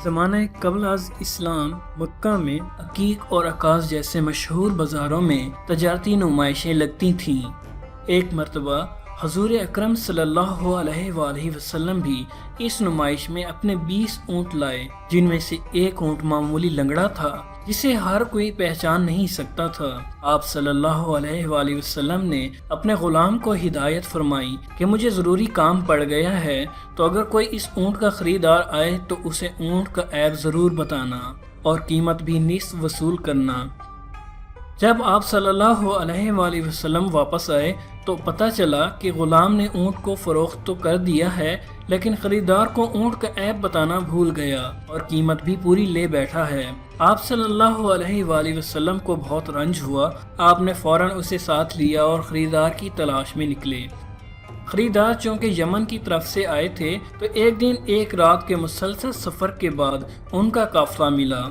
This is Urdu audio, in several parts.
زمانہ قبل از اسلام مکہ میں عقیق اور عکاظ جیسے مشہور بازاروں میں تجارتی نمائشیں لگتی تھیں۔ ایک مرتبہ حضور اکرم صلی اللہ علیہ وآلہ وسلم بھی اس نمائش میں اپنے 20 اونٹ لائے، جن میں سے ایک اونٹ معمولی لنگڑا تھا جسے ہر کوئی پہچان نہیں سکتا تھا۔ آپ صلی اللہ علیہ وآلہ وسلم نے اپنے غلام کو ہدایت فرمائی کہ مجھے ضروری کام پڑ گیا ہے، تو اگر کوئی اس اونٹ کا خریدار آئے تو اسے اونٹ کا عیب ضرور بتانا اور قیمت بھی نصف وصول کرنا۔ جب آپ صلی اللہ علیہ وآلہ وسلم واپس آئے تو پتہ چلا کہ غلام نے اونٹ کو فروخت تو کر دیا ہے، لیکن خریدار کو اونٹ کا عیب بتانا بھول گیا اور قیمت بھی پوری لے بیٹھا ہے۔ آپ صلی اللہ علیہ وآلہ وسلم کو بہت رنج ہوا۔ آپ نے فوراً اسے ساتھ لیا اور خریدار کی تلاش میں نکلے۔ خریدار چونکہ یمن کی طرف سے آئے تھے تو ایک دن ایک رات کے مسلسل سفر کے بعد ان کا قافلہ ملا۔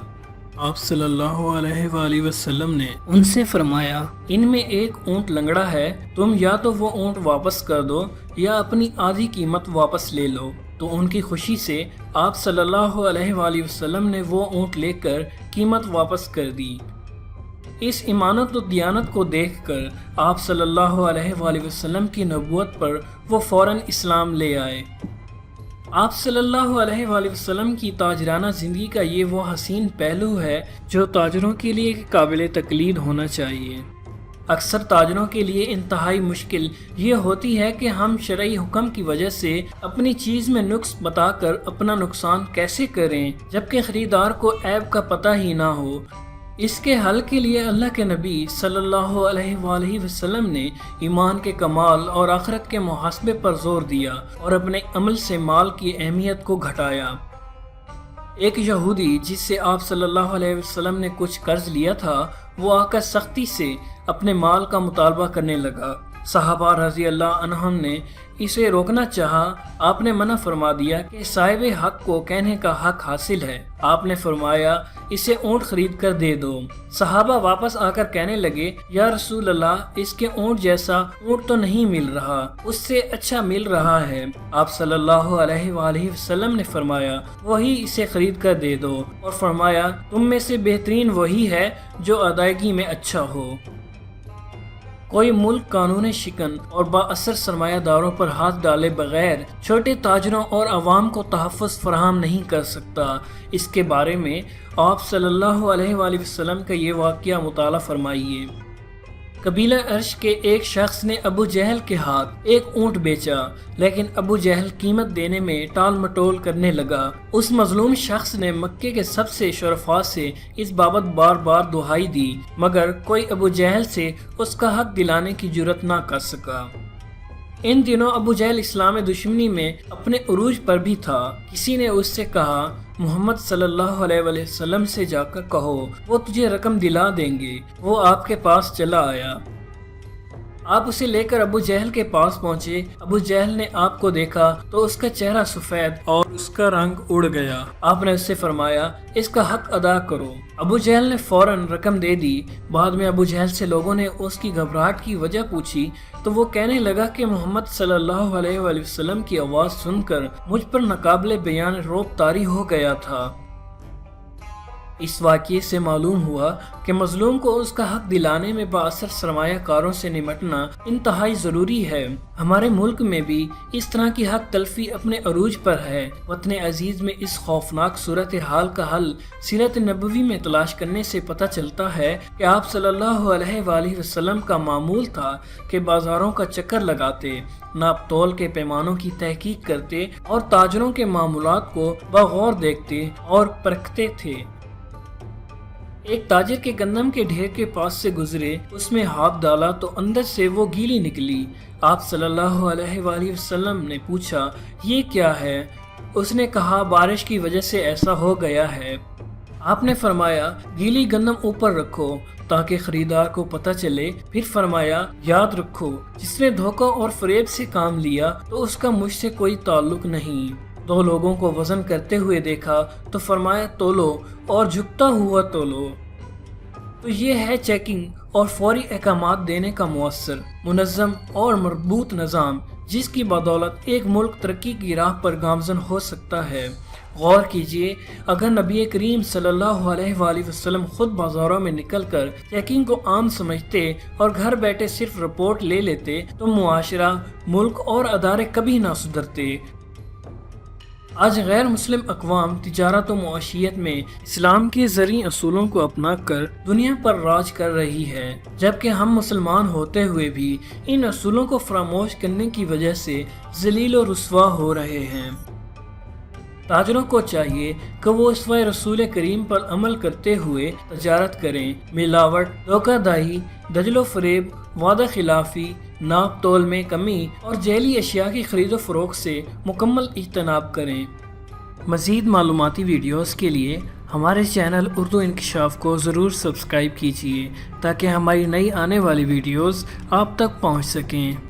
آپ صلی اللہ علیہ وآلہ وسلم نے ان سے فرمایا، ان میں ایک اونٹ لنگڑا ہے، تم یا تو وہ اونٹ واپس کر دو یا اپنی آدھی قیمت واپس لے لو۔ تو ان کی خوشی سے آپ صلی اللہ علیہ وآلہ وسلم نے وہ اونٹ لے کر قیمت واپس کر دی۔ اس ایمانت و دیانت کو دیکھ کر آپ صلی اللہ علیہ وآلہ وسلم کی نبوت پر وہ فوراً اسلام لے آئے۔ آپ صلی اللہ علیہ وآلہ وسلم کی تاجرانہ زندگی کا یہ وہ حسین پہلو ہے جو تاجروں کے لیے قابل تقلید ہونا چاہیے۔ اکثر تاجروں کے لیے انتہائی مشکل یہ ہوتی ہے کہ ہم شرعی حکم کی وجہ سے اپنی چیز میں نقص بتا کر اپنا نقصان کیسے کریں جبکہ خریدار کو عیب کا پتہ ہی نہ ہو۔ اس کے حل کے لیے اللہ کے نبی صلی اللہ علیہ وآلہ وسلم نے ایمان کے کمال اور آخرت کے محاسبے پر زور دیا اور اپنے عمل سے مال کی اہمیت کو گھٹایا۔ ایک یہودی جس سے آپ صلی اللہ علیہ وسلم نے کچھ قرض لیا تھا، وہ آ کر سختی سے اپنے مال کا مطالبہ کرنے لگا۔ صحابہ رضی اللہ عنہم نے اسے روکنا چاہا، آپ نے منع فرما دیا کہ صاحب حق کو کہنے کا حق حاصل ہے۔ آپ نے فرمایا، اسے اونٹ خرید کر دے دو۔ صحابہ واپس آ کر کہنے لگے، یا رسول اللہ، اس کے اونٹ جیسا اونٹ تو نہیں مل رہا، اس سے اچھا مل رہا ہے۔ آپ صلی اللہ علیہ وآلہ وسلم نے فرمایا، وہی اسے خرید کر دے دو، اور فرمایا، تم میں سے بہترین وہی ہے جو ادائیگی میں اچھا ہو۔ کوئی ملک قانون شکن اور با اثر سرمایہ داروں پر ہاتھ ڈالے بغیر چھوٹے تاجروں اور عوام کو تحفظ فراہم نہیں کر سکتا۔ اس کے بارے میں آپ صلی اللہ علیہ وآلہ وسلم کا یہ واقعہ مطالعہ فرمائیے۔ قبیلہ عرش کے ایک شخص نے ابو جہل کے ہاتھ ایک اونٹ بیچا، لیکن ابو جہل قیمت دینے میں ٹال مٹول کرنے لگا۔ اس مظلوم شخص نے مکے کے سب سے شرفاء سے اس بابت بار بار دہائی دی، مگر کوئی ابو جہل سے اس کا حق دلانے کی جرت نہ کر سکا۔ ان دنوں ابو جہل اسلام دشمنی میں اپنے عروج پر بھی تھا۔ کسی نے اس سے کہا، محمد صلی اللہ علیہ وآلہ وسلم سے جا کر کہو، وہ تجھے رقم دلا دیں گے۔ وہ آپ کے پاس چلا آیا۔ آپ اسے لے کر ابو جہل کے پاس پہنچے۔ ابو جہل نے آپ کو دیکھا تو اس کا چہرہ سفید اور اس کا رنگ اڑ گیا۔ آپ نے اس سے فرمایا، اس کا حق ادا کرو۔ ابو جہل نے فوراً رقم دے دی۔ بعد میں ابو جہل سے لوگوں نے اس کی گھبراہٹ کی وجہ پوچھی تو وہ کہنے لگا کہ محمد صلی اللہ علیہ وآلہ وسلم کی آواز سن کر مجھ پر ناقابل بیان رعب طاری ہو گیا تھا۔ اس واقعے سے معلوم ہوا کہ مظلوم کو اس کا حق دلانے میں بااثر سرمایہ کاروں سے نمٹنا انتہائی ضروری ہے۔ ہمارے ملک میں بھی اس طرح کی حق تلفی اپنے عروج پر ہے۔ وطن عزیز میں اس خوفناک صورتحال کا حل سیرت نبوی میں تلاش کرنے سے پتہ چلتا ہے کہ آپ صلی اللہ علیہ وآلہ وسلم کا معمول تھا کہ بازاروں کا چکر لگاتے، ناپ تول کے پیمانوں کی تحقیق کرتے اور تاجروں کے معاملات کو بغور دیکھتے اور پرکھتے تھے۔ ایک تاجر کے گندم کے ڈھیر کے پاس سے گزرے، اس میں ہاتھ ڈالا تو اندر سے وہ گیلی نکلی۔ آپ صلی اللہ علیہ وآلہ وسلم نے پوچھا، یہ کیا ہے؟ اس نے کہا، بارش کی وجہ سے ایسا ہو گیا ہے۔ آپ نے فرمایا، گیلی گندم اوپر رکھو تاکہ خریدار کو پتہ چلے۔ پھر فرمایا، یاد رکھو، جس نے دھوکہ اور فریب سے کام لیا تو اس کا مجھ سے کوئی تعلق نہیں۔ دو لوگوں کو وزن کرتے ہوئے دیکھا تو فرمایا، تولو اور جھکتا ہوا تولو۔ تو یہ ہے چیکنگ اور فوری احکامات دینے کا مؤثر، منظم اور مربوط نظام۔ جس کی بدولت ایک ملک ترقی کی راہ پر گامزن ہو سکتا ہے۔ غور کیجئے، اگر نبی کریم صلی اللہ علیہ وآلہ وسلم خود بازاروں میں نکل کر چیکنگ کو عام سمجھتے اور گھر بیٹھے صرف رپورٹ لے لیتے تو معاشرہ، ملک اور ادارے کبھی نہ سدھرتے۔ آج غیر مسلم اقوام تجارت و معاشیت میں اسلام کے زرعی اصولوں کو اپنا کر دنیا پر راج کر رہی ہے، جبکہ ہم مسلمان ہوتے ہوئے بھی ان اصولوں کو فراموش کرنے کی وجہ سے ذلیل و رسوا ہو رہے ہیں۔ تاجروں کو چاہیے کہ وہ اسوہ رسول کریم پر عمل کرتے ہوئے تجارت کریں، ملاوٹ، دھوکہ دہی، دجل و فریب، وعدہ خلافی، ناپ تول میں کمی اور جعلی اشیاء کی خرید و فروخت سے مکمل اجتناب کریں۔ مزید معلوماتی ویڈیوز کے لیے ہمارے چینل اردو انکشاف کو ضرور سبسکرائب کیجیے تاکہ ہماری نئی آنے والی ویڈیوز آپ تک پہنچ سکیں۔